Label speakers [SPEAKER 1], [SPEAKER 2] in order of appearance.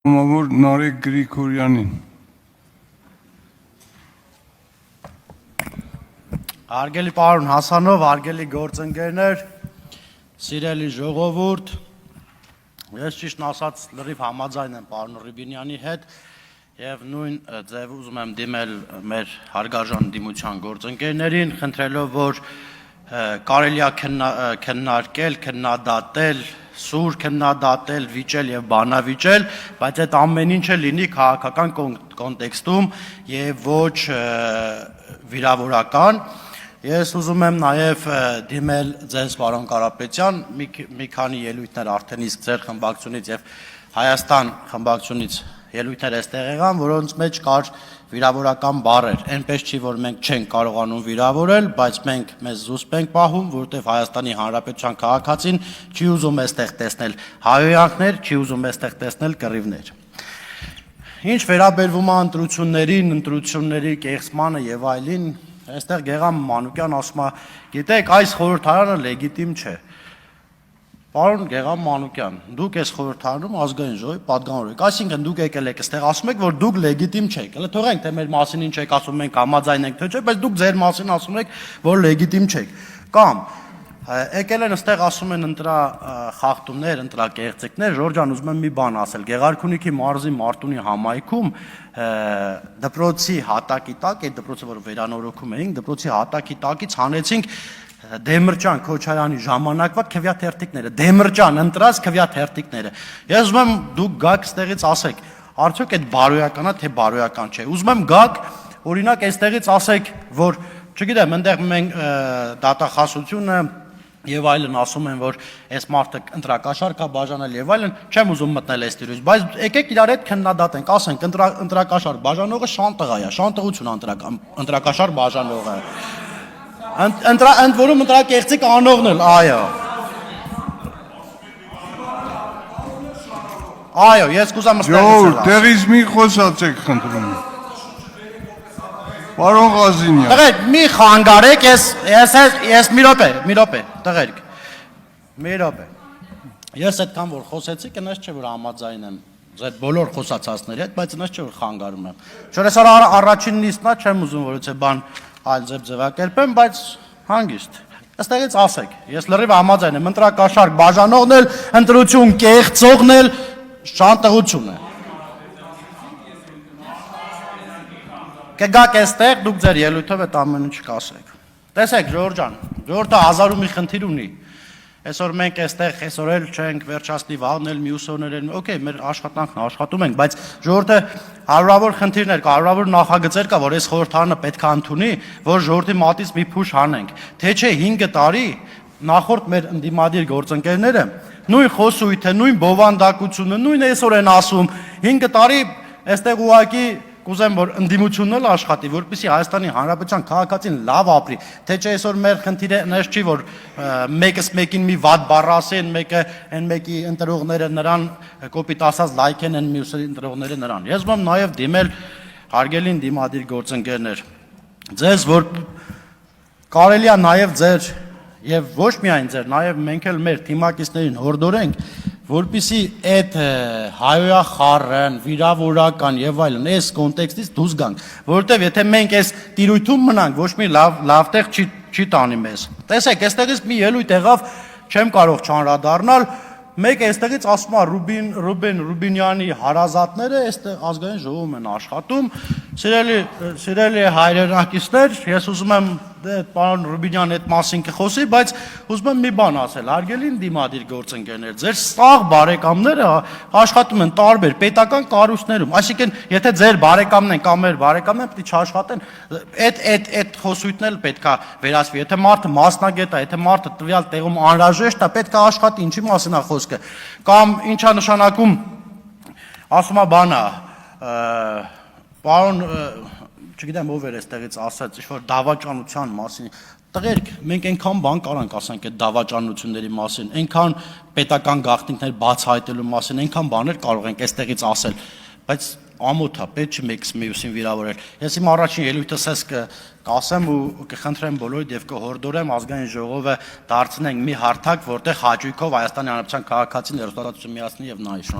[SPEAKER 1] Մամոր Նարեկ Գրիգորյանին։
[SPEAKER 2] Հարգելի պարոն Հասանով, հարգելի գործընկերներ, սիրելի ժողովուրդ, ես ճիշտն ասած լրիվ համաձայն եմ պարոն Ռուբինյանի հետ եւ նույն ձև ուզում եմ դիմել մեր հարգարժան դիմության գործընկերներին, խնդրելով որ կարելի է քննարկել, քննադատել, սուր քննադատել, վիճել եւ բանավիճել, բայց այդ ամեն ինչը լինի քաղաքական կոնտեքստում եւ ոչ վիրավորական։ Ես ուզում եմ նաև դիմել ձեզ պարոն Կարապետյան, մի քանի ելույթներ արդեն իսկ ձեր խմբակցությունից եւ Հայաստան խմբակցությունից ելույթներ այստեղ եղան, որոնց մեջ կար վիրավորական բառեր։ Այնպես չի, որ մենք չենք կարողանում վիրավորել, բայց մենք մեզ զուսպ ենք պահում, որովհետեւ Հայաստանի Հանրապետության քաղաքացին չի ուզում այստեղ տեսնել հայոյանքներ, չի ուզում այստեղ տեսնել կռիվներ։ Ինչ վերաբերվում է ընտրությունների կեղծմանը եւ այլին, այստեղ Գեգամ Մանուկյան ասում է, գիտեք, այս խորհրդարանը լեգիտիմ չէ։ Պարոն Գեգամ Մանուկյան, դուք այս խորհրդարանում ազգային ժողովի պատգամավոր եք, այսինքն դուք եկել եք այստեղ ասում եք, որ դուք լեգիտիմ չեք։ Հələ թողենք թե մեր մասին ինչ եք ասում, մենք համաձայն ենք թե չէ, բայց դուք ձեր մասին ասում եք, որ լեգիտիմ չեք։ Կամ եկել են այստեղ ասում են խախտումներ, ընտրակեղծիքներ, Ժորժան ուզում եմ մի բան ասել, Գեղարքունիքի մարզի Մարտունի համայնքում դպրոցի հատակի տակ, այդ դպրոցը որ վերանորոգում էինք, դպրոցի հատակի տակից հանեցինք Դեմիրճան Քոչարյանի ժամանակվա քվյաթերթիկները, Դեմիրճան ընտրած քվյաթերթիկները։ Ես ուզում եմ դուք գաք ստեղից ասեք, արդյոք այդ բարոյական է, թե բարոյական չէ։ Ուզում եմ գաք, օրինակ այստեղից ասեք, որ չգիտեմ, այնտեղ մենք դատախազությունը եւ այլն ասում են, որ այս մարդը ընտրակաշառք է բաժանել եւ այլն, չեմ ուզում մտնել այս տիրույթ, բայց եկեք իրար հետ քննադատենք, ասենք ընտրակաշառք բաժանողը շանտղա է, շանտղություն ընտրակաշառք բաժանողը։ Ընդ որում ընտրակեղծիք անողն էլ, այո։ Այո, ես կուզեմ
[SPEAKER 1] Ժողովուրդ, տեղից մի խոսացեք, խնդրում եմ։ Պարոն Ղազինյան։
[SPEAKER 2] Տղերք, մի խանգարեք, ես մի րոպե, տղերք։ Մի րոպե։ Ես այդքան որ խոսեցի, կնես չէ որ համաձայն եմ այդ բոլոր խոսացածների հետ, բայց նես չէ որ խանգարում եմ։ Չորես առաջին նիստն է, չեմ ուզում որ ուծե բան այլ ձևակերպեմ, բայց հանգիստ։ Այստեղից ասեք, ես լրիվ համաձայն եմ, ընտրակաշառք բաժանողն էլ, ընտրություն կեղծողն էլ շանտղություն է։ Կգաք այստեղ, դուք ձեր ելույթով այդ ամեն ինչ կասեք։ Տեսեք, Ժորժան, ժողովուրդը հազար ու մի խնդիր ունի։ Այսօր մենք այստեղ այսօր էլ չենք վերջացնի, վաղն էլ մյուս օրներ էլ, օքեյ, մեր աշխատանքն աշխատում ենք, բայց ժողովուրդը հարյուրավոր խնդիրներ կա, հարյուրավոր նախագծեր կա, որ այս խորհրդարանը պետք է ընդունի, որ ժողովրդի մատից մի փուշ հանենք։ Թե չէ 5 տարի նախորդ մեր ընդդիմադիր գործընկերները նույն խոսույթը, նույն բովանդակությունը, նույն այսօր են ասում, 5 տարի այստեղ ուղակի կուզեմ որ ընդդիմությունն էլ աշխատի, որպեսզի Հայաստանի Հանրապետության քաղաքացին լավ ապրի, թե չէ այսօր մեր խնդիրը այնպես չի, որ մեկս մեկին մի վատ բառ ասեն, մեկը այն մեկի ընտրողները նրան կոպիտ ասած լայք են, այն մյուսի ընտրողները նրան։ Ես ուզում եմ նաև դիմել հարգելի դիմադիր գործընկերներ, ձեզ որ կարելի է նաև ձեր եւ ոչ միայն ձեր, նաև մենք էլ մեր թիմակիցներին հորդորենք, որպեսզի այդ հայոյախառն, վիրավորական եւ այլն այս կոնտեքստից դուրս գանք, որովհետեւ եթե մենք այս տիրույթում մնանք, ոչ մի լավ տեղ չի տանի մեզ։ Տեսեք, այստեղից մի ելույթ եղավ, չեմ կարող չանդրադառնալ, մեկ այստեղից ասում է Ռուբինյանի հարազատները այստեղ ազգային ժողովում են աշխատում, սիրելի հայրենակիցներ, ես ուզում եմ պարոն Ռուբինյանը այդ մասին կխոսի, բայց ուզում եմ մի բան ասել, հարգելի դիմադիր գործընկերներ, ձեր սաղ բարեկամները աշխատում են տարբեր պետական կառույցներում, այսինքն եթե ձեր բարեկամն են կամ մեր բարեկամն են, պետք է չաշխատեն, այդ խոսույթն էլ պետք է վերացվի, եթե մարդը մասնագետ է, եթե մարդը տվյալ տեղում անհրաժեշտ է, պետք է աշխատի, ինչի մասին է խոսքը, կամ ինչա նշանակում, ասում է բանը, պարոն չգիտեմ ով էր այստեղից ասած, ինչ-որ դավաճանության մասին, տղերք, մենք այնքան բան կարանք ասենք այդ դավաճանությունների մասին, այնքան պետական գաղտնիքներ բացահայտելու մասին, այնքան բաներ կարող ենք այստեղից ասել, բայց ամոթ է, պետք չի մեկս մյուսին վիրավորել։ Ես իմ առաջին ելույթս ես կասեմ ու կխնդրեմ բոլորիդ եւ կհորդորեմ ազգային ժողովը դարձնենք մի հարթակ, որտեղ հաճույքով Հայաստանի Հանրապետության քաղաքացին հերոստատություն միացնի եւ նայի։ Շնորհակալ